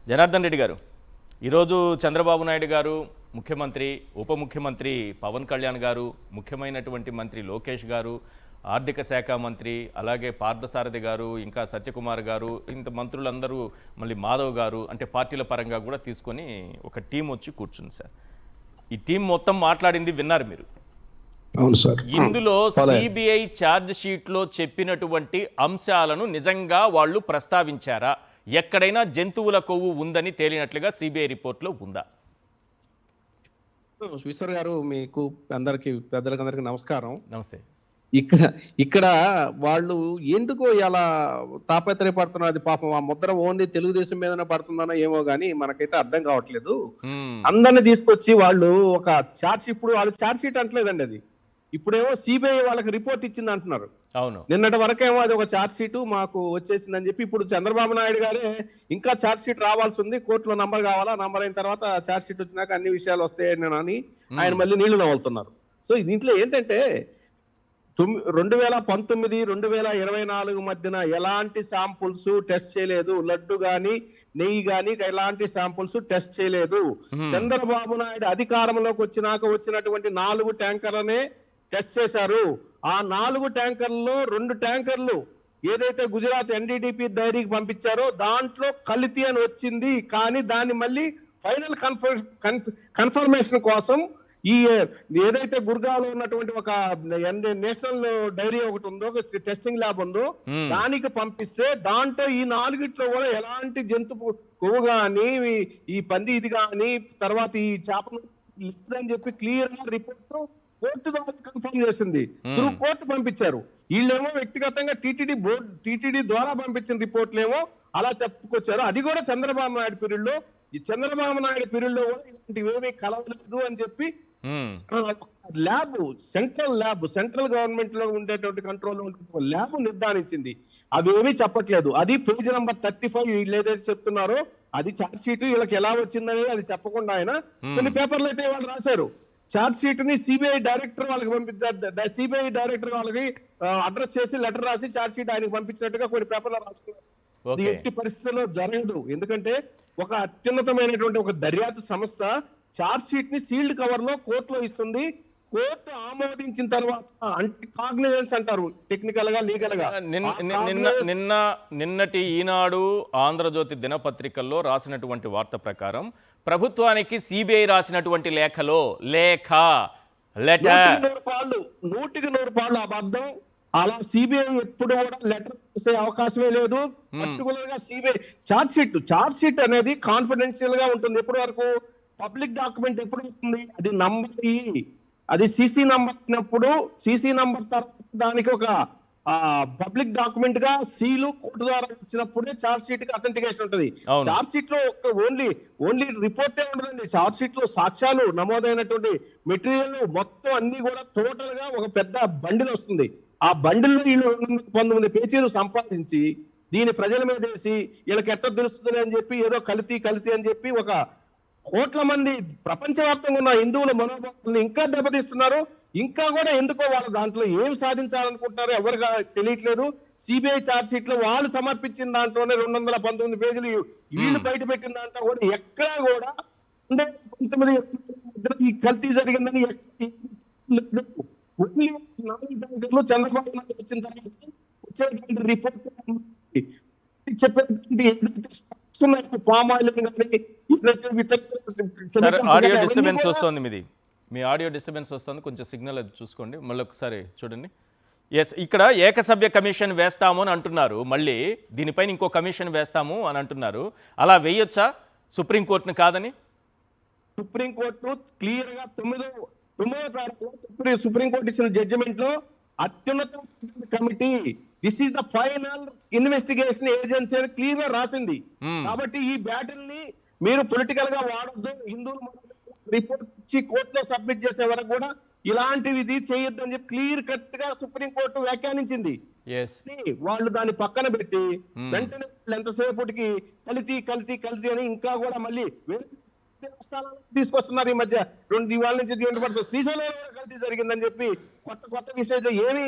జనార్దన్ రెడ్డి గారు, ఈరోజు చంద్రబాబు నాయుడు గారు, ముఖ్యమంత్రి, ఉప ముఖ్యమంత్రి పవన్ కళ్యాణ్ గారు, ముఖ్యమైనటువంటి మంత్రి లోకేష్ గారు, ఆర్థిక శాఖ మంత్రి, అలాగే పార్థసారథి గారు, ఇంకా సత్యకుమార్ గారు, ఇంత మంత్రులందరూ, మళ్ళీ మాధవ్ గారు, అంటే పార్టీల పరంగా కూడా తీసుకొని ఒక టీం వచ్చి కూర్చుంది సార్. ఈ టీం మొత్తం మాట్లాడింది విన్నారు మీరు. అవును సార్. ఇందులో సిబిఐ ఛార్జ్ షీట్లో చెప్పినటువంటి అంశాలను నిజంగా వాళ్ళు ప్రస్తావించారా? ఎక్కడైనా జంతువుల కొవ్వు ఉందని తేలినట్లుగా సిబిఐ రిపోర్ట్లో ఉందా? శ్రీశ్వర్ గారు, మీకు అందరికి పెద్దలకందరికి నమస్కారం. నమస్తే. ఇక్కడ ఇక్కడ వాళ్ళు ఎందుకో ఇలా తాపత్రయపడుతున్నారు. అది పాపం ఆ ముద్ర ఓన్లీ తెలుగుదేశం మీదనే పడుతుందనో ఏమో గానీ మనకైతే అర్థం కావట్లేదు. అందరిని తీసుకొచ్చి వాళ్ళు ఒక ఇప్పుడు వాళ్ళు ఛార్జ్ షీట్ అంటలేదండి. అది ఇప్పుడేమో సిబిఐ వాళ్ళకి రిపోర్ట్ ఇచ్చింది అంటున్నారు. అవును, నిన్నటి వరకేమో అది ఒక ఛార్జ్ షీట్ మాకు వచ్చేసిందని చెప్పి ఇప్పుడు చంద్రబాబు నాయుడు గారే ఇంకా ఛార్జ్ షీట్ రావాల్సి ఉంది, కోర్టులో నంబర్ కావాలా, నంబర్ అయిన తర్వాత ఛార్జ్ షీట్ వచ్చినాక అన్ని విషయాలు వస్తాయని అని ఆయన మళ్ళీ నీళ్లు నవ్వుతున్నారు. సో దీంట్లో ఏంటంటే 2019, 2024 మధ్యన ఎలాంటి శాంపుల్స్ టెస్ట్ చేయలేదు. లడ్డు గాని నెయ్యి గాని ఎలాంటి శాంపుల్స్ టెస్ట్ చేయలేదు. చంద్రబాబు నాయుడు అధికారంలోకి వచ్చినటువంటి 4 ట్యాంకర్లనే టెస్ట్ చేశారు. ఆ 4 ట్యాంకర్లలో 2 ట్యాంకర్లు ఏదైతే గుజరాత్ ఎన్డీడీపీ డైరీకి పంపించారో దాంట్లో కల్తీ అని వచ్చింది. కానీ దాన్ని మళ్ళీ ఫైనల్ కన్ఫర్మేషన్ కోసం ఈ ఏదైతే గుర్గావ్లో ఉన్నటువంటి ఒక నేషనల్ డైరీ ఒకటి ఉందో, టెస్టింగ్ ల్యాబ్ ఉందో, దానికి పంపిస్తే దాంట్లో ఈ 4గిట్లో కూడా ఎలాంటి జంతువు కొవ్వు గాని ఈ పంది ఇది గాని తర్వాత ఈ చేపలు లేదని చెప్పి క్లియర్ గా రిపోర్ట్ కోర్టు ద్వారా కన్ఫర్మ్ చేసింది. త్రూ కోర్టు పంపించారు. వీళ్ళేమో వ్యక్తిగతంగా టీటీడీ ద్వారా పంపించిన రిపోర్ట్లేమో అలా చెప్పుకొచ్చారు. అది కూడా చంద్రబాబు నాయుడు పీరియడ్ లో, ఈ చంద్రబాబు నాయుడు పీరియడ్ లో కూడా ఇలాంటివి ఏమీ కలవలేదు అని చెప్పి ల్యాబ్, సెంట్రల్ గవర్నమెంట్ లో ఉండేటువంటి కంట్రోల్ ల్యాబ్ నిర్ధారించింది. అవి ఏమీ చెప్పట్లేదు. అది పేజ్ నెంబర్ 35 వీళ్ళు ఏదైతే చెప్తున్నారో అది ఛార్జ్ షీట్ వీళ్ళకి ఎలా వచ్చిందనేది అది చెప్పకుండా ఆయన కొన్ని పేపర్లు అయితే వాళ్ళు రాశారు. ఛార్జ్ షీట్ ని సిబిఐ డైరెక్టర్ వాళ్ళకి పంపించారు. సిబిఐ డైరెక్టర్ వాళ్ళకి అడ్రస్ చేసి లెటర్ రాసి ఛార్జ్ షీట్ ఆయనకి పంపించినట్టుగా కొన్ని పేపర్లు రాసుకున్నారు. అది ఎట్టి పరిస్థితుల్లో జరగదు. ఎందుకంటే ఒక అత్యున్నతమైనటువంటి ఒక దర్యాప్తు సంస్థ ఛార్జ్ షీట్ ని సీల్డ్ కవర్ లో కోర్టులో ఇస్తుంది. కోర్టు ఆమోదించిన తర్వాత అంటే కాగ్నిజెన్స్ అంటారు టెక్నికల్ గా, లీగల్ గా. నిన్నటి ఈనాడు, ఆంధ్రజ్యోతి దినపత్రికల్లో రాసినటువంటి వార్త ప్రకారం ప్రభుత్వానికి సిబిఐ రాసినటువంటి లెటర్ 100 పాళ్ళు అబద్ధం. అలా సిబిఐ ఎప్పుడు కూడా లెటర్ రాసే అవకాశమే లేదు. పర్టికులర్ గా సిబిఐ ఛార్జ్ షీట్ అనేది కాన్ఫిడెన్షియల్ గా ఉంటుంది. ఎప్పటి వరకు పబ్లిక్ డాక్యుమెంట్ ఎప్పుడు అవుతుంది? అది నంబర్ అది సిసి నంబర్ అయినప్పుడు, సిసి నంబర్ తర్వాత దానికి ఒక పబ్లిక్ డాక్యుమెంట్ గా సీలు కోర్టు ద్వారా వచ్చినప్పుడే ఛార్జ్ షీట్ కి అథెంటికేషన్ ఉంటుంది. ఛార్జ్ షీట్ లో ఓన్లీ రిపోర్టే ఉండదండి. ఛార్జ్ షీట్ లో సాక్ష్యాలు, నమోదైనటువంటి మెటీరియల్ మొత్తం అన్ని కూడా టోటల్ గా ఒక పెద్ద బండిల్ వస్తుంది. ఆ బండిల్లో వీళ్ళు 19 పేజీలు సంపాదించి దీని ప్రజల మీద వేసి వీళ్ళకి ఎట్లా తెలుస్తుంది అని చెప్పి ఏదో కల్తీ అని చెప్పి ఒక కోట్ల మంది ప్రపంచవ్యాప్తంగా ఉన్న హిందువుల మనోభావాలను ఇంకా దెబ్బతీస్తున్నారు. ఇంకా కూడా ఎందుకో వాళ్ళు దాంట్లో ఏం సాధించాలనుకుంటున్నారో ఎవరికి తెలియట్లేదు. సిబిఐ ఛార్జ్ షీట్ లో వాళ్ళు సమర్పించిన దాంట్లోనే 219 పేజీలు వీళ్ళు బయట పెట్టిన దాంట్లో కూడా ఎక్కడా కూడా 19 ఈ కల్తీ జరిగిందని చంద్రబాబు నాయుడు వచ్చిన తర్వాత వచ్చేటువంటి రిపోర్ట్ చెప్పేటువంటి పామ్ ఆయిల్ కానీ ఆడియో డిస్టర్బెన్స్ వస్తుంది. మీ ఆడియో డిస్టర్బెన్స్ వస్తుంది, కొంచెం సిగ్నల్ అది చూసుకోండి. మళ్ళీ ఒకసారి చూడండి. ఎస్, ఇక్కడ ఏకసభ్య కమిషన్ వేస్తాము అని అంటున్నారు. మళ్ళీ దీనిపైన ఇంకో కమిషన్ వేస్తాము అని అంటున్నారు. అలా వేయొచ్చా సుప్రీంకోర్టును కాదని? సుప్రీంకోర్టు క్లియర్ గా 9వ తారీఖులో సుప్రీంకోర్టు ఇచ్చిన జడ్జిమెంట్ లో అత్యున్నత committee this is the final investigation agency అని క్లియర్ గా రాసింది. కాబట్టి ఈ బ్యాటిల్ ని మీరు పొలిటికల్ గా వాడొద్దు. హిందువులు రిపోర్ట్ ఇచ్చి కోర్టులో సబ్మిట్ చేసే వరకు కూడా ఇలాంటివి ఇది చేయొద్దు అని చెప్పి క్లియర్ కట్ గా సుప్రీంకోర్టు వ్యాఖ్యానించింది. వాళ్ళు దాన్ని పక్కన పెట్టి వెంటనే ఎంతసేపటికి కల్తీ అని ఇంకా కూడా మళ్ళీ తీసుకొస్తున్నారు. ఈ మధ్య 2 ఇవాళ నుంచి పడుతుంది. శ్రీశైలంలో కల్తీ జరిగిందని చెప్పి కొత్త విషయాలు ఏమి